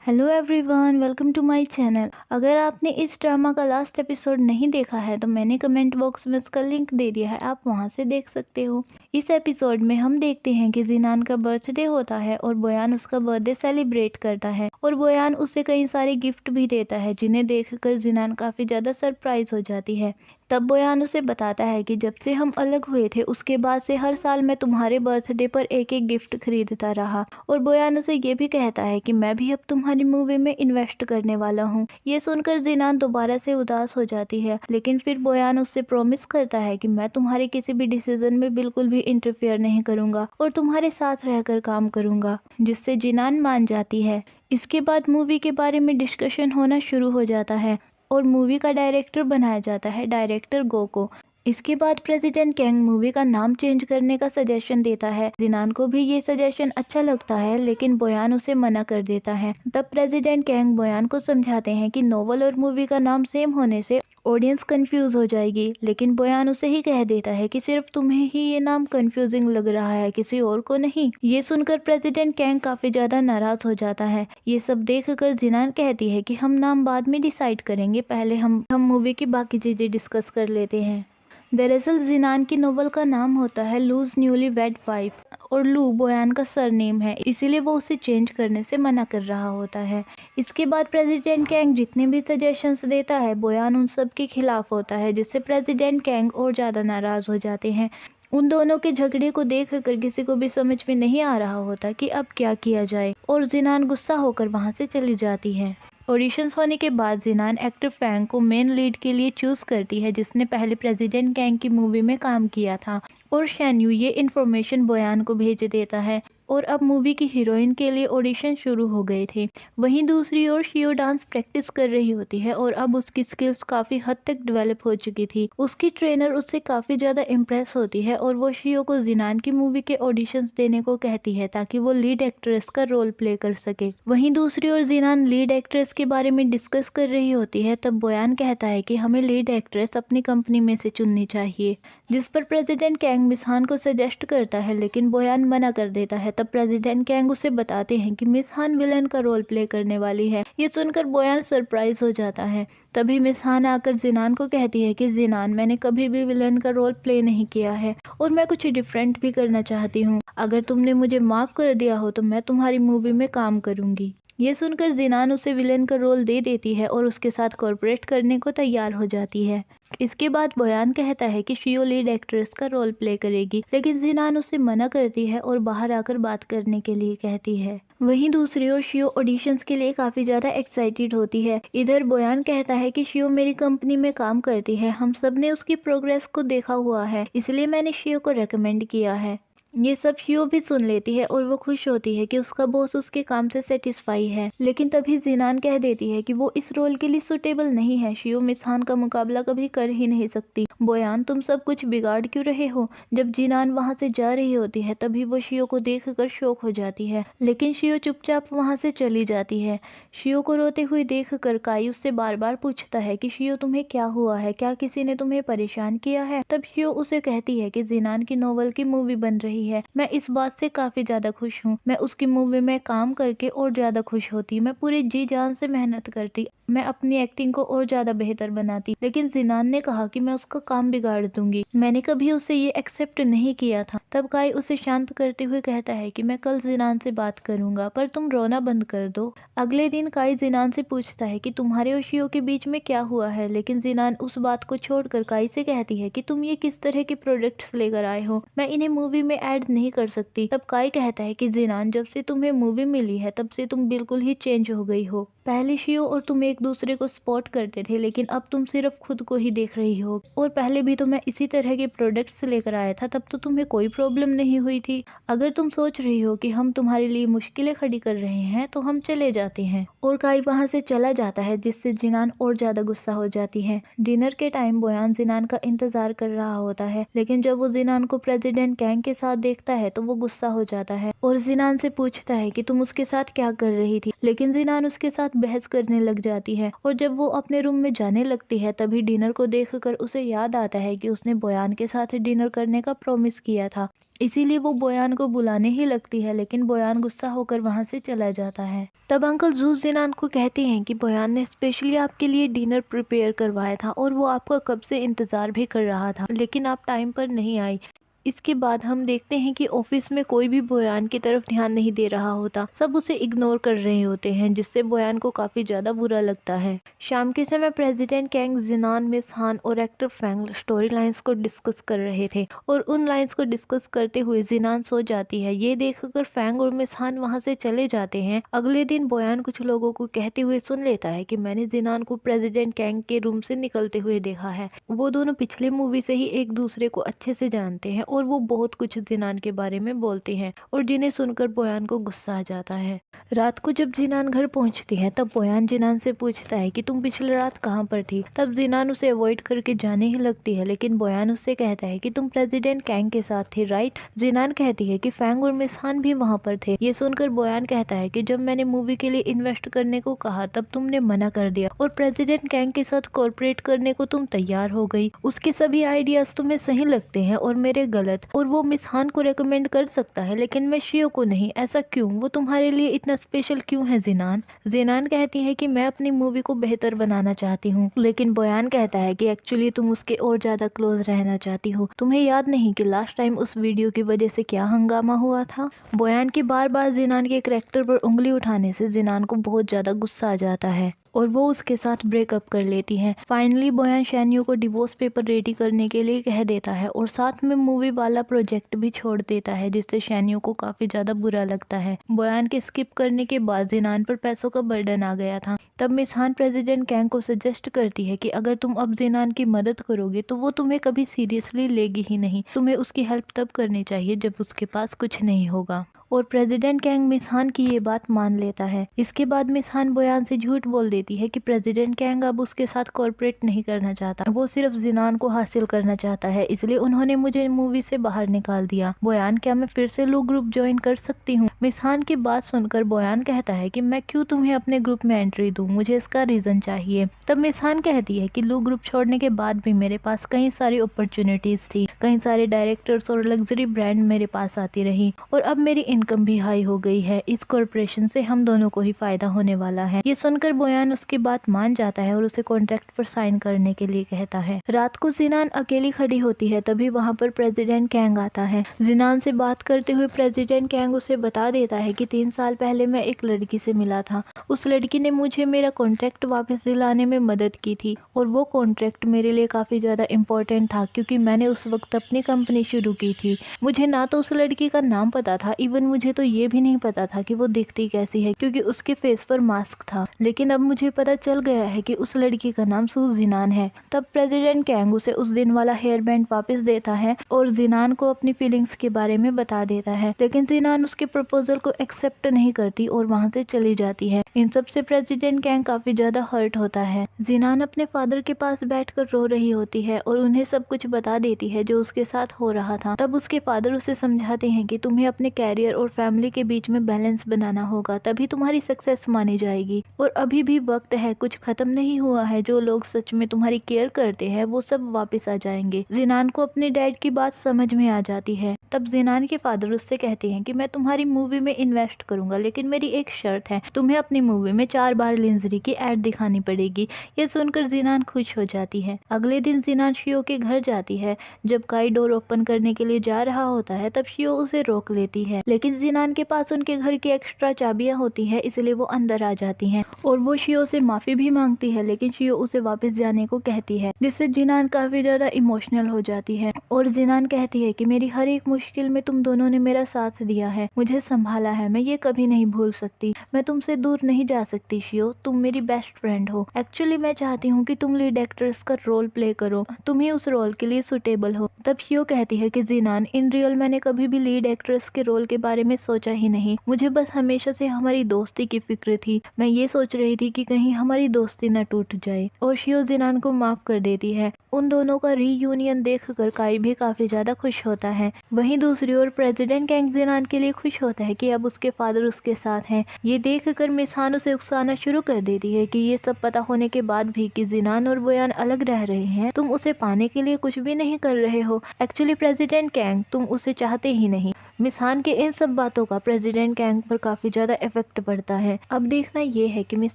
Hello everyone, welcome to my channel. अगर आपने इस ड्रामा का लास्ट एपिसोड नहीं देखा है तो मैंने कमेंट बॉक्स में उसका लिंक दे दिया है, आप वहां से देख सकते हो। इस एपिसोड में हम देखते हैं कि जिनान का बर्थडे होता है और बोयान उसका बर्थडे सेलिब्रेट करता है और बोयान उसे कई सारे गिफ्ट भी देता है, जिन्हें देखकर जिनान काफ़ी ज़्यादा सरप्राइज हो जाती है। तब बोयान उसे बताता है कि जब से हम अलग हुए थे उसके बाद से हर साल मैं तुम्हारे बर्थडे पर एक एक गिफ्ट खरीदता रहा, और बोयान उसे ये भी कहता है कि मैं भी अब तुम्हारी मूवी में इन्वेस्ट करने वाला हूँ। ये सुनकर जिनान दोबारा से उदास हो जाती है, लेकिन फिर बोयान उससे प्रॉमिस करता है कि मैं तुम्हारे किसी भी डिसीजन में बिल्कुल भी इंटरफेयर नहीं करूंगा और तुम्हारे साथ रहकर काम करूंगा, जिससे जिनान मान जाती है। इसके बाद मूवी के बारे में डिस्कशन होना शुरू हो जाता है और मूवी का डायरेक्टर बनाया जाता है डायरेक्टर गो को। इसके बाद प्रेसिडेंट कैंग मूवी का नाम चेंज करने का सजेशन देता है। जिनान को भी ये सजेशन अच्छा लगता है, लेकिन बोयान उसे मना कर देता है। तब प्रेसिडेंट कैंग बोयान को समझाते हैं कि नोवेल और मूवी का नाम सेम होने से ऑडियंस कंफ्यूज हो जाएगी, लेकिन बोयान उसे ही कह देता है कि सिर्फ तुम्हें ही ये नाम कंफ्यूजिंग लग रहा है, किसी और को नहीं। ये सुनकर प्रेसिडेंट कैंग काफी ज्यादा नाराज हो जाता है। ये सब देखकर जिनान कहती है कि हम नाम बाद में डिसाइड करेंगे, पहले हम मूवी की बाकी चीजें डिस्कस कर लेते हैं। दरअसल जिनान की नोवेल का नाम होता है लूज न्यूली वेड वाइफ और लू बोयान का सरनेम है, इसीलिए वो उसे चेंज करने से मना कर रहा होता है। इसके बाद प्रेसिडेंट कैंग जितने भी सजेशंस देता है बोयान उन सब के खिलाफ होता है, जिससे प्रेसिडेंट कैंग और ज़्यादा नाराज़ हो जाते हैं। उन दोनों के झगड़े को देखकर किसी को भी समझ में नहीं आ रहा होता कि अब क्या किया जाए, और जिनान गुस्सा होकर वहाँ से चली जाती है। ऑडिशंस होने के बाद जिनान एक्टर फैंग को मेन लीड के लिए चूज करती है, जिसने पहले प्रेसिडेंट कैंग की मूवी में काम किया था, और शैन्यू ये इन्फॉर्मेशन बोयान को भेज देता है और अब मूवी की हीरोइन के लिए ऑडिशन शुरू हो गए थे। वहीं दूसरी ओर शियो डांस प्रैक्टिस कर रही होती है और अब उसकी स्किल्स काफ़ी हद तक डेवलप हो चुकी थी। उसकी ट्रेनर उससे काफ़ी ज़्यादा इम्प्रेस होती है और वो शियो को जिनान की मूवी के ऑडिशंस देने को कहती है ताकि वो लीड एक्ट्रेस का रोल प्ले कर सके। वहीं दूसरी ओर जिनान लीड एक्ट्रेस के बारे में डिस्कस कर रही होती है, तब बोयान कहता है कि हमें लीड एक्ट्रेस अपनी कंपनी में से चुननी चाहिए, जिस पर प्रेसिडेंट कैंग मिस हान को सजेस्ट करता है, लेकिन बोयान मना कर देता है। तब प्रेसिडेंट कैंग उसे बताते हैं कि मिस हान विलन का रोल प्ले करने वाली है। ये सुनकर बोयान सरप्राइज हो जाता है। तभी मिस हान आकर जिनान को कहती है कि जिनान, मैंने कभी भी विलन का रोल प्ले नहीं किया है और मैं कुछ डिफरेंट भी करना चाहती हूँ। अगर तुमने मुझे माफ कर दिया हो तो मैं तुम्हारी मूवी में काम करूंगी। ये सुनकर जिनान उसे विलेन का रोल दे देती है और उसके साथ कोऑपरेट करने को तैयार हो जाती है। इसके बाद बोयान कहता है कि शियो लीड एक्ट्रेस का रोल प्ले करेगी, लेकिन जिनान उसे मना करती है और बाहर आकर बात करने के लिए कहती है। वहीं दूसरी ओर शियो ऑडिशंस के लिए काफी ज्यादा एक्साइटेड होती है। इधर बोयान कहता है कि शियो मेरी कंपनी में काम करती है, हम सब ने उसकी प्रोग्रेस को देखा हुआ है, इसलिए मैंने शियो को रेकमेंड किया है। ये सब शियो भी सुन लेती है और वो खुश होती है कि उसका बॉस उसके काम से सेटिस्फाई है, लेकिन तभी जिनान कह देती है कि वो इस रोल के लिए सुटेबल नहीं है। शियो मिस हान का मुकाबला कभी कर ही नहीं सकती। बोयान, तुम सब कुछ बिगाड़ क्यों रहे हो? जब जिनान वहाँ से जा रही होती है तभी वो शियो को देखकर शॉक हो जाती है, लेकिन शियो चुपचाप वहाँ से चली जाती है। शियो को रोते हुए देखकर काई उससे बार बार पूछता है कि शियो तुम्हें क्या हुआ है, क्या किसी ने तुम्हें परेशान किया है? तब शियो उसे कहती है कि जिनान की नोवेल की मूवी बन रही है, मैं इस बात से काफी ज्यादा खुश हूँ। मैं उसकी मूवी में काम करके और ज्यादा खुश होती, मैं पूरी जी जान से मेहनत करती, मैं अपनी एक्टिंग को और ज्यादा बेहतर बनाती, लेकिन जिनान ने कहा कि मैं उसका काम बिगाड़ दूंगी। मैंने कभी उसे ये एक्सेप्ट नहीं किया था। तब काई उसे शांत करते हुए कहता है कि मैं कल जिनान से बात करूंगा, पर तुम रोना बंद कर दो। अगले दिन काई जिनान से पूछता है कि तुम्हारे और शियो के बीच में क्या हुआ है, लेकिन जिनान उस बात को छोड़कर काई से कहती है कि तुम ये किस तरह के प्रोडक्ट्स लेकर आए हो, मैं इन्हें मूवी में ऐड नहीं कर सकती। तब काई कहता है कि जिनान, जब से तुम्हें मूवी मिली है तब से तुम बिल्कुल ही चेंज हो गई हो। पहले शियो और तुम एक दूसरे को सपोर्ट करते थे, लेकिन अब तुम सिर्फ खुद को ही देख रही हो, और पहले भी तो मैं इसी तरह के प्रोडक्ट्स लेकर आया था, तब तो तुम्हें कोई प्रॉब्लम नहीं हुई थी। अगर तुम सोच रही हो कि हम तुम्हारे लिए मुश्किलें खड़ी कर रहे हैं तो हम चले जाते हैं। और काई वहाँ से चला जाता है, जिससे जिनान और ज्यादा गुस्सा हो जाती है। डिनर के टाइम बोयान जिनान का इंतजार कर रहा होता है, लेकिन जब वो जिनान को प्रेसिडेंट कैंग के साथ देखता है तो वो गुस्सा हो जाता है और जिनान से पूछता है कि तुम उसके साथ क्या कर रही थी, लेकिन जिनान उसके साथ बहस करने लग जाती है। और जब वो अपने रूम में जाने लगती है तभी डिनर को देखकर उसे याद आता है कि उसने बोयान के साथ डिनर करने का प्रॉमिस किया था। इसीलिए वो बोयान को बुलाने ही लगती है, लेकिन बोयान गुस्सा होकर वहाँ से चला जाता है। तब अंकल जू जिनान को कहते हैं कि बोयान ने स्पेशली आपके लिए डिनर प्रिपेयर करवाया था और वो आपका कब से इंतज़ार भी कर रहा था, लेकिन आप टाइम पर नहीं आई। इसके बाद हम देखते हैं कि ऑफिस में कोई भी बोयान की तरफ ध्यान नहीं दे रहा होता, सब उसे इग्नोर कर रहे होते हैं, जिससे बोयान को काफ़ी ज़्यादा बुरा लगता है। शाम के समय प्रेसिडेंट कैंग, जिनान, मिस हान और एक्टर फैंग स्टोरी लाइन्स को डिस्कस कर रहे थे और उन लाइन्स को डिस्कस करते हुए जिनान सो जाती है। ये देखकर फैंग और मिस हान वहाँ से चले जाते हैं। अगले दिन बोयान कुछ लोगों को कहते हुए सुन लेता है कि मैंने जिनान को प्रेसिडेंट कैंग के रूम से निकलते हुए देखा है। वो दोनों पिछले मूवी से ही एक दूसरे को अच्छे से जानते हैं और वो बहुत कुछ जिनान के बारे में बोलते हैं और जिन्हें सुनकर बोयान को गुस्सा आ जाता है। रात को जब जिनान घर पहुंचती है तब बोयान जिनान से पूछता है कि तुम पिछली रात कहाँ पर थी। तब जिनान उसे अवॉइड करके जाने ही लगती है, लेकिन बोयान उससे कहता है कि तुम प्रेसिडेंट कैंग के साथ थे, राइट। जिनान कहती है कि फैंग और मिस हान भी वहाँ पर थे। ये सुनकर बोयान कहता है कि जब मैंने मूवी के लिए इन्वेस्ट करने को कहा तब तुमने मना कर दिया और प्रेसिडेंट कैंग के साथ कॉर्पोरेट करने को तुम तैयार हो गई। उसके सभी आइडियाज तुम्हें सही लगते हैं और मेरे गलत, और वो मिस हान को रेकमेंड कर सकता है लेकिन मैं शियो को नहीं। ऐसा क्यों? वो तुम्हारे लिए इतना स्पेशल क्यों है जिनान? जिनान कहती है कि मैं अपनी मूवी को बेहतर बनाना चाहती हूँ, लेकिन बोयान कहता है कि एक्चुअली तुम उसके और ज्यादा क्लोज रहना चाहती हो। तुम्हें याद नहीं कि लास्ट टाइम उस वीडियो की वजह से क्या हंगामा हुआ था? बोयान के बार बार जिनान के कैरेक्टर पर उंगली उठाने से जिनान को बहुत ज्यादा गुस्सा आ जाता है और वो उसके साथ ब्रेकअप कर लेती है। फाइनली बोयान शैन्यू को डिवोर्स पेपर रेडी करने के लिए कह देता है और साथ में मूवी वाला प्रोजेक्ट भी छोड़ देता है, जिससे शैन्यू को काफी ज्यादा बुरा लगता है। बोयान के स्किप करने के बाद जिनान पर पैसों का बर्डन आ गया था। तब मिस हान प्रेसिडेंट कैंग को सजेस्ट करती है कि अगर तुम अब जिनान की मदद करोगे तो वो तुम्हें कभी सीरियसली लेगी ही नहीं। तुम्हें उसकी हेल्प तब करनी चाहिए जब उसके पास कुछ नहीं होगा। और प्रेसिडेंट कैंग मिस हान की ये बात मान लेता है। इसके बाद मिस हान बोयान से झूठ बोल देती है कि प्रेसिडेंट कैंग अब उसके साथ कॉर्पोरेट नहीं करना चाहता, वो सिर्फ जिनान को हासिल करना चाहता है, इसलिए उन्होंने मुझे मूवी से बाहर निकाल दिया। बोयान, क्या मैं फिर से लू ग्रुप ज्वाइन कर सकती हूँ? मिस हान की बात सुनकर बोयान कहता है कि मैं क्यों तुम्हें अपने ग्रुप में एंट्री दूं, मुझे इसका रीजन चाहिए। तब मिस हान कहती है कि लू ग्रुप छोड़ने के बाद भी मेरे पास कई सारी अपॉर्चुनिटीज थी, कई सारे डायरेक्टर्स और लग्जरी ब्रांड मेरे पास आती रही और अब मेरी इनकम भी हाई हो गई है। इस कॉर्पोरेशन से हम दोनों को ही फायदा होने वाला है। ये सुनकर बोयान उसकी बात मान जाता है और उसे कॉन्ट्रैक्ट पर साइन करने के लिए कहता है। रात को जिनान अकेली खड़ी होती है, तभी वहाँ पर प्रेसिडेंट कैंग आता है। जिनान से बात करते हुए प्रेसिडेंट कैंग उसे बता देता है कि 3 साल पहले मैं एक लड़की से मिला था। उस लड़की ने मुझे मेरा कॉन्ट्रैक्ट वापस दिलाने में मदद की थी और वो कॉन्ट्रैक्ट मेरे लिए काफी ज्यादा इम्पोर्टेंट था, क्योंकि मैंने उस वक्त अपनी कंपनी शुरू की थी। मुझे ना तो उस लड़की का नाम पता था, इवन मुझे तो ये भी नहीं पता था कि वो दिखती कैसी है, क्योंकि उसके फेस पर मास्क था। लेकिन अब मुझे पता चल गया है कि उस लड़की का नाम सू जिनान है। तब प्रेसिडेंट कैंग उसे उस दिन वाला हेयर बैंड वापस देता है और जिनान को अपनी फीलिंग्स के बारे में बता देता है, लेकिन जिनान उसके प्रपोजल को एक्सेप्ट नहीं करती और वहाँ से चली जाती है। इन सब से प्रेसिडेंट कैंग काफी ज्यादा हर्ट होता है। जिनान अपने फादर के पास बैठकर रो रही होती है और उन्हें सब कुछ बता देती है जो उसके साथ हो रहा था। तब उसके फादर उसे समझाते हैं कि तुम्हें अपने कैरियर और फैमिली के बीच में बैलेंस बनाना होगा, तभी तुम्हारी सक्सेस मानी जाएगी। और अभी भी वक्त है, कुछ खत्म नहीं हुआ है। जो लोग सच में तुम्हारी केयर करते हैं वो सब वापस आ जाएंगे। जिनान को अपने डैड की बात समझ में आ जाती है। तब जिनान के फादर उससे कहते हैं कि मैं तुम्हारी मूवी में इन्वेस्ट करूंगा, लेकिन मेरी एक शर्त है, तुम्हें अपनी मूवी में 4 बार लिंजरी की एड दिखानी पड़ेगी। ये सुनकर जिनान खुश हो जाती है। अगले दिन जिनान शियो के घर जाती है। जब काई डोर ओपन करने के लिए जा रहा होता है तब शियो उसे रोक लेती है, लेकिन जिनान के पास उनके घर की एक्स्ट्रा चाबियां होती है, इसलिए वो अंदर आ जाती हैं और वो शियो से माफी भी मांगती है, लेकिन शियो उसे वापस जाने को कहती है, जिससे जिनान काफी ज्यादा इमोशनल हो जाती है। और जिनान कहती है कि मेरी हर एक मुश्किल में तुम दोनों ने मेरा साथ दिया है, मुझे संभाला है, मैं ये कभी नहीं भूल सकती। मैं तुमसे दूर नहीं जा सकती शियो, तुम मेरी बेस्ट फ्रेंड हो। एक्चुअली मैं चाहती हूँ कि तुम लीड एक्ट्रेस का रोल प्ले करो, तुम ही उस रोल के लिए सुटेबल हो। तब शियो कहती है कि जिनान, इन रियल मैंने कभी भी लीड एक्ट्रेस के रोल के बारे में सोचा ही नहीं, मुझे बस हमेशा से हमारी दोस्ती की फिक्र थी। मैं ये सोच रही थी कि कहीं हमारी दोस्ती न टूट जाए। और शियो जिनान को माफ कर देती है। उन दोनों का रीयूनियन देखकर काई भी काफी ज्यादा खुश होता है। वहीं वहीं दूसरी ओर प्रेसिडेंट कैंग जिनान के लिए खुश होता है कि अब उसके फादर उसके साथ हैं। ये देखकर मिस हान उसे उकसाना शुरू कर देती है कि ये सब पता होने के बाद भी कि जिनान और बोयान अलग रह रहे हैं, तुम उसे पाने के लिए कुछ भी नहीं कर रहे हो। एक्चुअली प्रेसिडेंट कैंग, तुम उसे चाहते ही नहीं। मिस हान के इन सब बातों का प्रेसिडेंट कैंग पर काफी ज्यादा इफेक्ट पड़ता है। अब देखना ये है कि मिस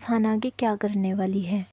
हान आगे क्या करने वाली है।